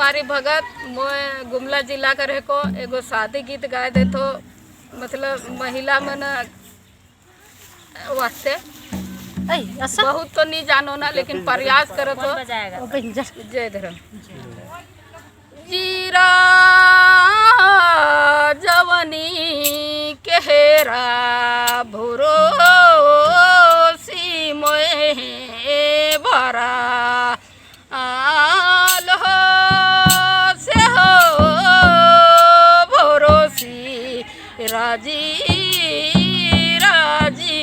कुमारी भगत मैं गुमला जिला का रह को एगो शादी गीत गाए दे तो मतलब महिला मन वास्ते बहुत तो नहीं जानो ना लेकिन प्रयास करो तो जय धर्म जीरा जवनी केहरा भुरो सी मोए भरा आलो से हो भरोसी राजी राजी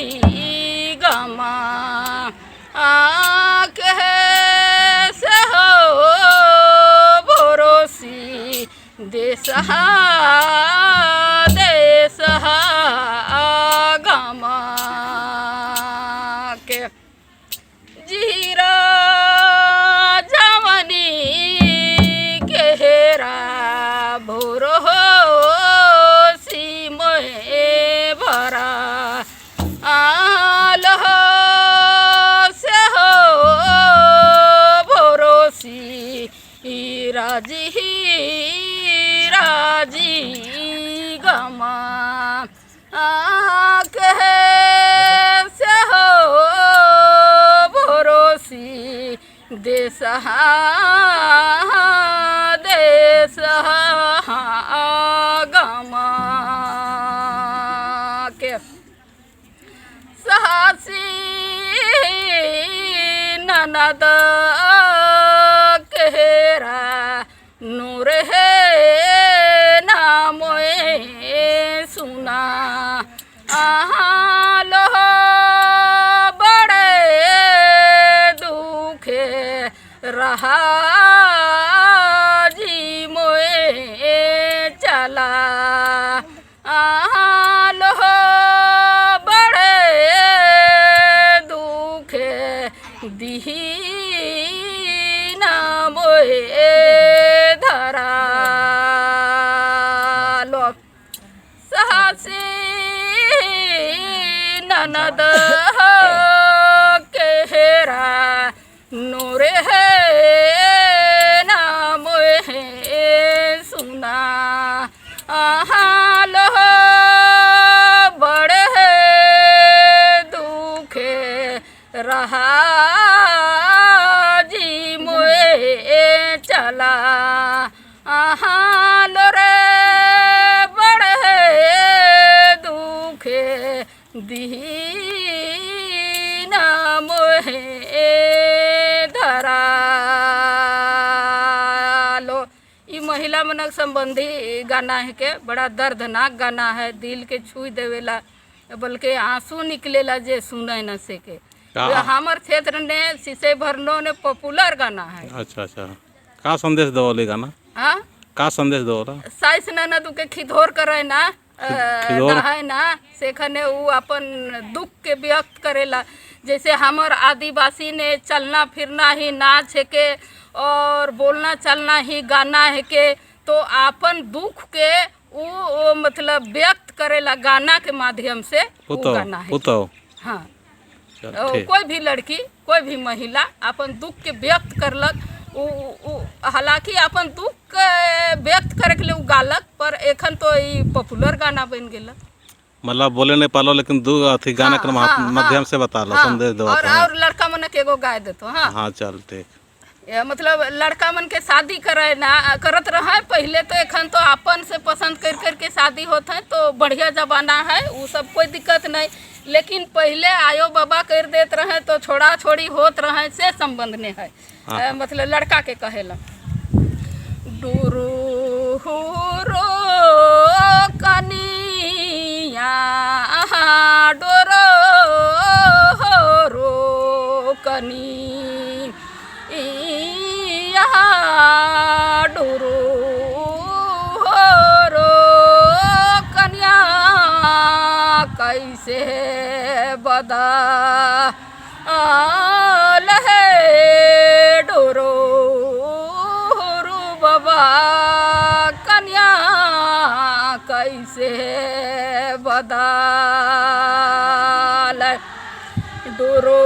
गमा आके से हो भरोसी देसहा देसहा गमा के जीरा भोरो सी मोहे भरा आलो से हो भरोसी राजी राजी गमा आके से हो भरोसी देसहा गमा के साहसी ननद केहरा नूर है नामोए सुना लो बड़े दुखे रहा लो बड़े दुखे दीना मोए धरा लो साहसी ननद केहरा नूर है नाम सुना लो बड़े दुखे रहा जी मोए चला लो रे बड़े दुखे दीना मोहे धरा लो। ये महिला मनक संबंधी गाना है के बड़ा दर्दनाक गाना है, दिल के छू देवेला बल्कि आंसू निकलेला जे सुने न से के। हमार क्षेत्र ने शीशे भरनो ने पॉपुलर गाना है। अच्छा अच्छा, का संदेश दो गाना? हाँ, का संदेश दो? साइस न तू के खिधोर करे ना है ना सेखने वो अपन दुख के व्यक्त करेला। जैसे हमार आदिवासी ने चलना फिरना ही नाच है के और बोलना चलना ही गाना है के, तो अपन दुख के वो मतलब व्यक्त करेला गाना के माध्यम से। वो गाना है हाँ, कोई भी लड़की कोई भी महिला अपन दुख के व्यक्त करलक, हालांकि अपन दुख व्यक्त करे के लिए गालक, पर एखन तो ये पॉपुलर गाना बन गया। मतलब बोले नहीं पालो लेकिन दू अथी गाना के माध्यम से बता लो, संदेश दो। और लड़का मन के एगो गाय देतो। हाँ हाँ चल ठीक। मतलब लड़का मन के शादी करे ना करत रहे पहले, तो एखन तो अपन से पसंद कर कर के शादी होता है, तो बढ़िया जमाना है, वो सब कोई दिक्कत नहीं। लेकिन पहले आयो बाबा कर देते रहे तो छोड़ा छोड़ी होत रहे से संबंध ने है। मतलब लड़का के कहेला डूरू रो कनिया डोरो रो कनी डूरू रो कन्या कैसे बदा लहे डोरो रू बाबा कन्या कैसे बदाल डोरो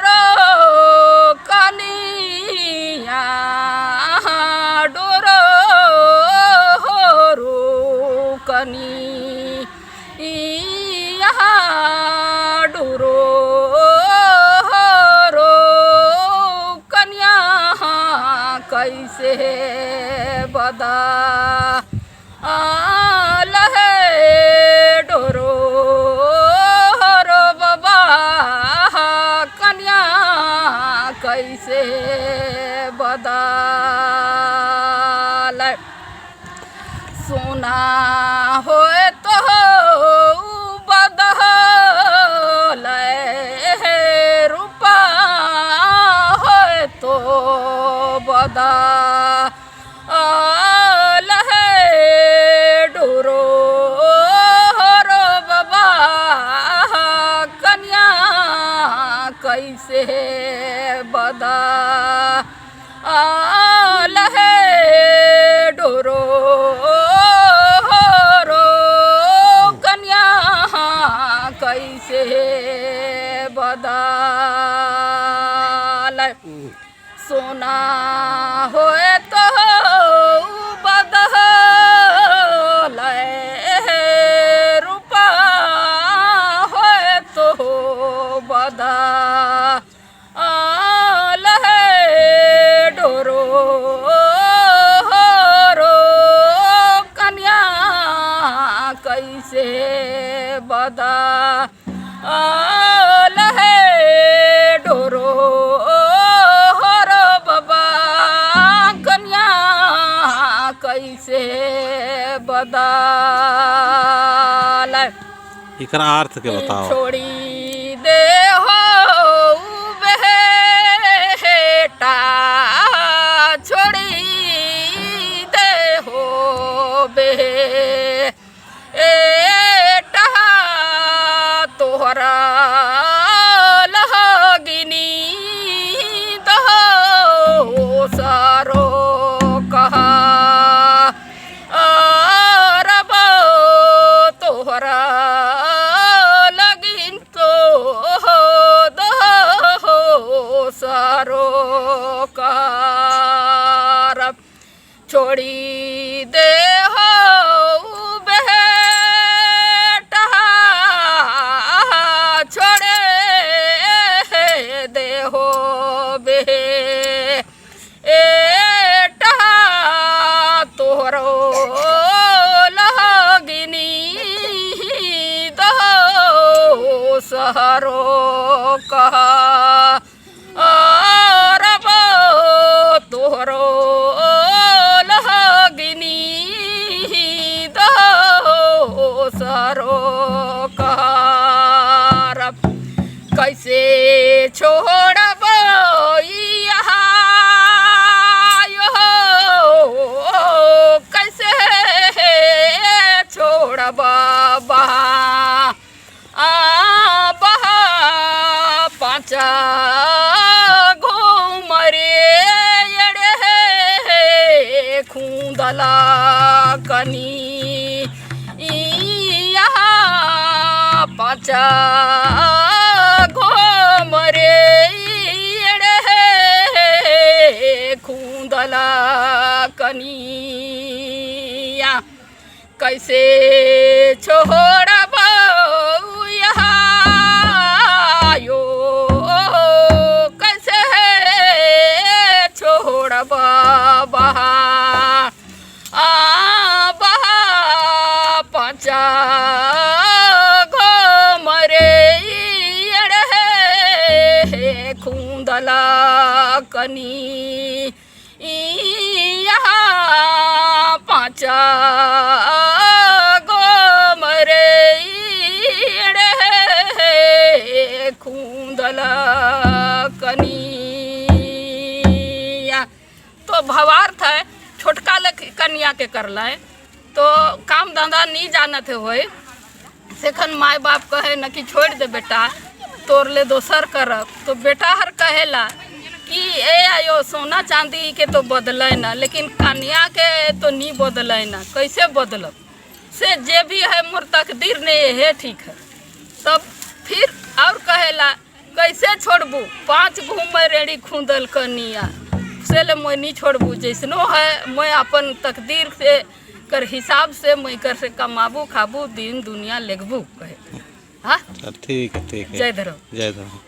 रो कनिया बदा लहे डोरो रो बाबा कन्या कैसे बदल सोना होए तो बदल रूपा होए तो बदल डोरो रो बाबा कन्या कैसे बदल डोरो रो कन्या कैसे बदल सोना होए तो बदल रूपा होए तो बदल डोरो रो कन्या कैसे बदल डोरो रो बाबा कन्या कैसे बदल एकरा अर्थ के बताओ। छोड़ी दे हो बेटा छोड़ी दे हो बेटा तोहरा लगिनी दो सारो कहा रब तोहरा लगिन तो दो सारो कहा छोड़ी दे हो बेटा छोड़े दे हो बेटा तोहरो लगिनी दो सहरो कहा रब तोहरो लगिनी दो सरो कहा कैसे छोड़ब कैसे छोड़ब बहा पाँचा घूमरे खूंदला कनी पाँचा घूमरे खूंदला कनिया कैसे छोड़ब यो कैसे छोड़ब बहा पाँचा घमरे खूंदला कनी पाँचा घमरे खूंदला कनिया। तो भावार्थ है छोटका कन्या के करला है तो काम धंधा नहीं जानत होए सेखन माय बाप कहे न कि छोड़ दे बेटा तोर ले दोसर करब तो बेटा हर कहेला कि ए आयो सोना चांदी के तो बदले ना लेकिन कन्या के तो नहीं बदले ना कैसे बदलब से जे भी है मोर तकदीर ने है ठीक है। तब फिर और कहेला कैसे छोड़बू 5 घूम रेडी खूंदल कनिया से ले मैं नहीं छोड़बू जैसनो है मैं अपन तकदीर से कर हिसाब से मैं कर से कमाबू खाबू दिन दुनिया लेगबू कहे। हाँ ठीक है जय धर्म जय धर्म।